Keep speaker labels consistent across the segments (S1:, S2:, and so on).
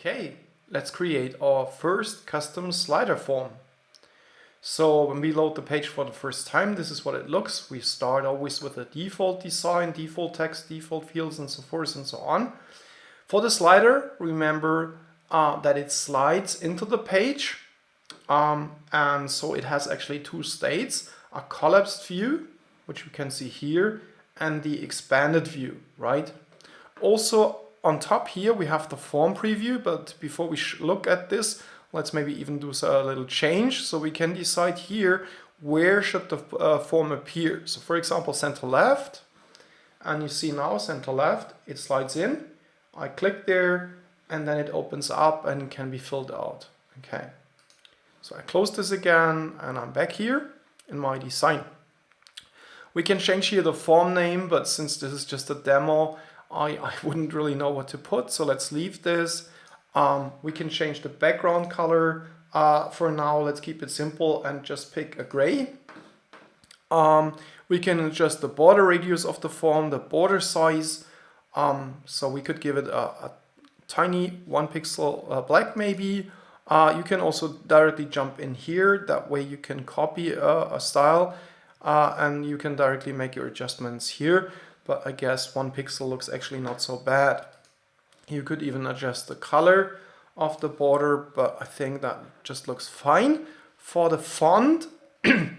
S1: Okay, let's create our first custom slider form. So when we load the page for the first time, this is what it looks. We start always with a default design, default text, default fields, and so forth and so on. For the slider, remember that it slides into the page. And so it has actually two states, a collapsed view, which we can see here, and the expanded view, right? Also on top here, we have the form preview, but before we look at this, let's maybe even do a little change. So we can decide here, where should the form appear? So for example, center left, and you see now center left, it slides in. I click there, and then it opens up and can be filled out. Okay. So I close this again, and I'm back here in my design. We can change here the form name, but since this is just a demo, I wouldn't really know what to put, so let's leave this. We can change the background color. For now, let's keep it simple and just pick a gray. We can adjust the border radius of the form, the border size. So we could give it a tiny 1 pixel black maybe. You can also directly jump in here. That way you can copy a style and you can directly make your adjustments here. But I guess 1 pixel looks actually not so bad. You could even adjust the color of the border, but I think that just looks fine. For the font,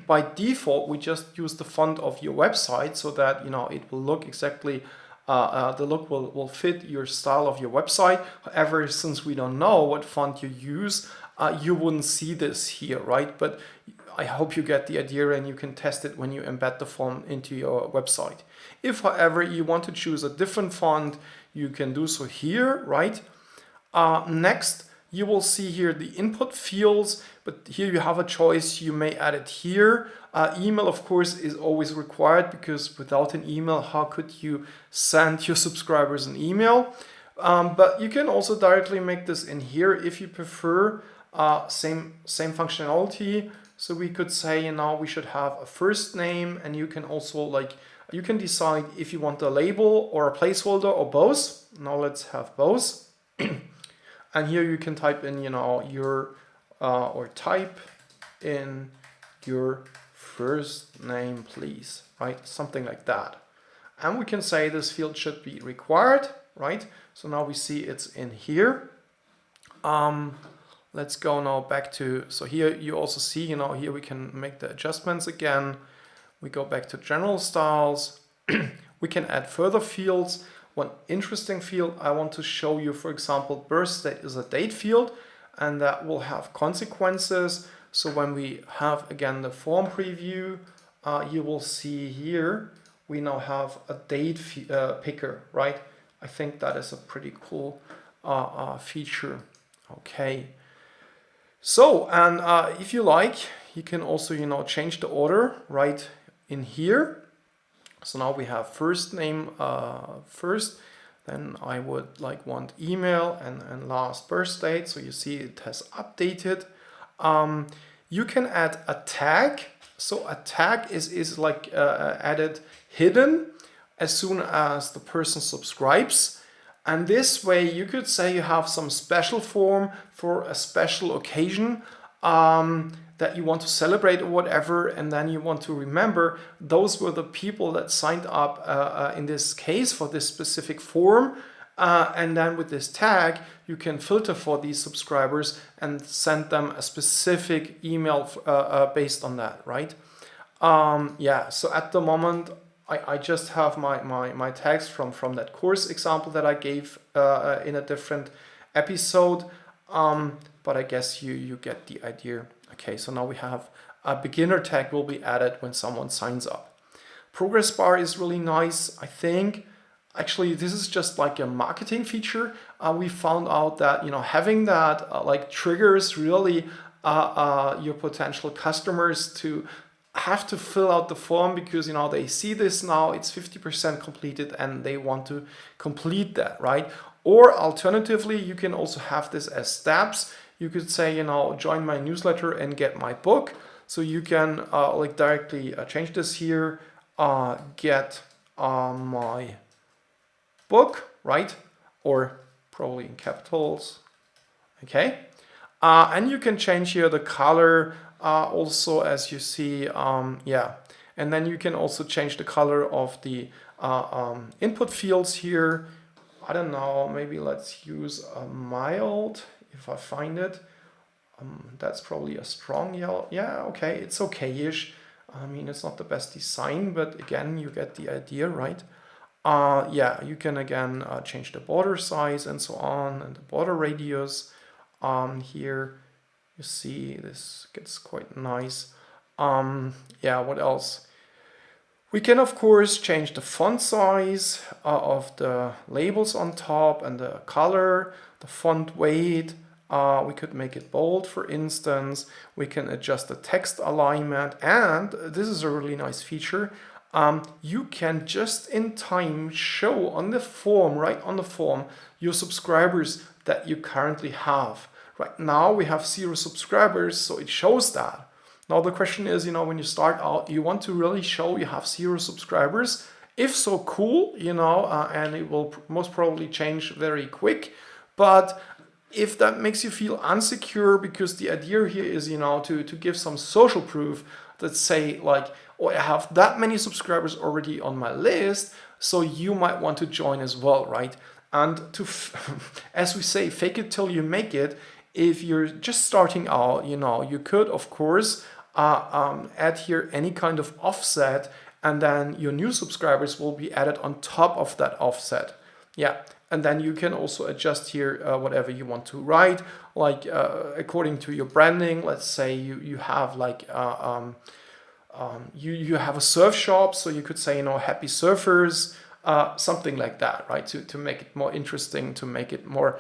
S1: by default, we just use the font of your website so that it will look exactly, the look will fit your style of your website. However, since we don't know what font you use, you wouldn't see this here, right? But I hope you get the idea and you can test it when you embed the form into your website. If, however, you want to choose a different font, you can do so here, right? Next, you will see here the input fields, but here you have a choice. You may add it here. Email, of course, is always required because without an email, how could you send your subscribers an email? But you can also directly make this in here if you prefer. Same functionality. So we could say, we should have a first name, and you can also you can decide if you want a label or a placeholder or both. Now let's have both. And here you can type in, or type in your first name, please, right? Something like that. And we can say this field should be required, right? So now we see it's in here. Let's go now back to, so here you also see, here we can make the adjustments again. We go back to general styles. We can add further fields. One interesting field I want to show you, for example, birth date is a date field, and that will have consequences. So when we have, again, the form preview, you will see here, we now have a date picker, right? I think that is a pretty cool feature. Okay. So, and if you like, you can also, change the order right in here. So now we have first name first, then I would want email and last birth date. So you see it has updated. You can add a tag. So a tag is added hidden as soon as the person subscribes. And this way you could say you have some special form for a special occasion that you want to celebrate or whatever, and then you want to remember those were the people that signed up in this case for this specific form. And then with this tag, you can filter for these subscribers and send them a specific email based on that, right? Yeah, so at the moment, I just have my tags from that course example that I gave in a different episode, but I guess you get the idea. Okay, so now we have a beginner tag will be added when someone signs up. Progress bar is really nice, I think. Actually, this is just like a marketing feature. We found out that having that triggers really your potential customers to have to fill out the form because they see this now, it's 50% completed and they want to complete that, right? Or alternatively, you can also have this as steps. You could say, join my newsletter and get my book. So you can directly change this here, get my book, right? Or probably in capitals, Okay. And you can change here the color also, as you see, yeah. And then you can also change the color of the input fields here. I don't know, maybe let's use a mild, if I find it. That's probably a strong yellow. Yeah, okay, it's okay-ish. I mean, it's not the best design, but again, you get the idea, right? Yeah, you can again change the border size and so on, and the border radius. Here you see this gets quite nice. Yeah, what else? We can of course change the font size of the labels on top and the color, the font weight. We could make it bold, for instance. We can adjust the text alignment, and this is a really nice feature. You can just in time show on the form, right on the form, your subscribers that you currently have. Right now we have 0 subscribers, so it shows that. Now the question is, when you start out, you want to really show you have 0 subscribers. If so, cool, and it will most probably change very quick. But if that makes you feel insecure, because the idea here is, to give some social proof that say like, oh, I have that many subscribers already on my list, so you might want to join as well, right? And as we say, fake it till you make it. If you're just starting out, you could, of course, add here any kind of offset, and then your new subscribers will be added on top of that offset. Yeah, and then you can also adjust here whatever you want to write, like according to your branding. Let's say you have like you have a surf shop, so you could say happy surfers, something like that, right? To make it more interesting, to make it more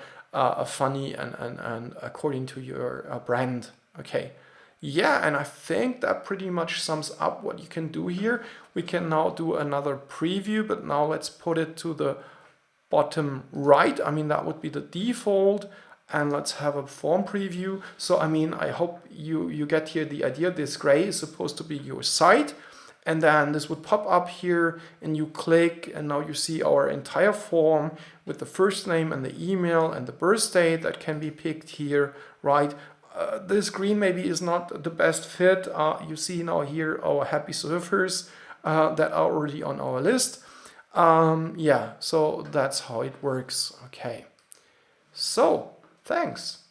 S1: funny and according to your brand. Okay. Yeah, and I think that pretty much sums up what you can do here. We can now do another preview, but now let's put it to the bottom right. I mean, that would be the default. And let's have a form preview. So, I mean, I hope you get here the idea. This gray is supposed to be your site. And then this would pop up here and you click, and now you see our entire form with the first name and the email and the birth date that can be picked here, right? This green maybe is not the best fit. You see now here our happy surfers that are already on our list. Yeah, so that's how it works. Okay, so thanks.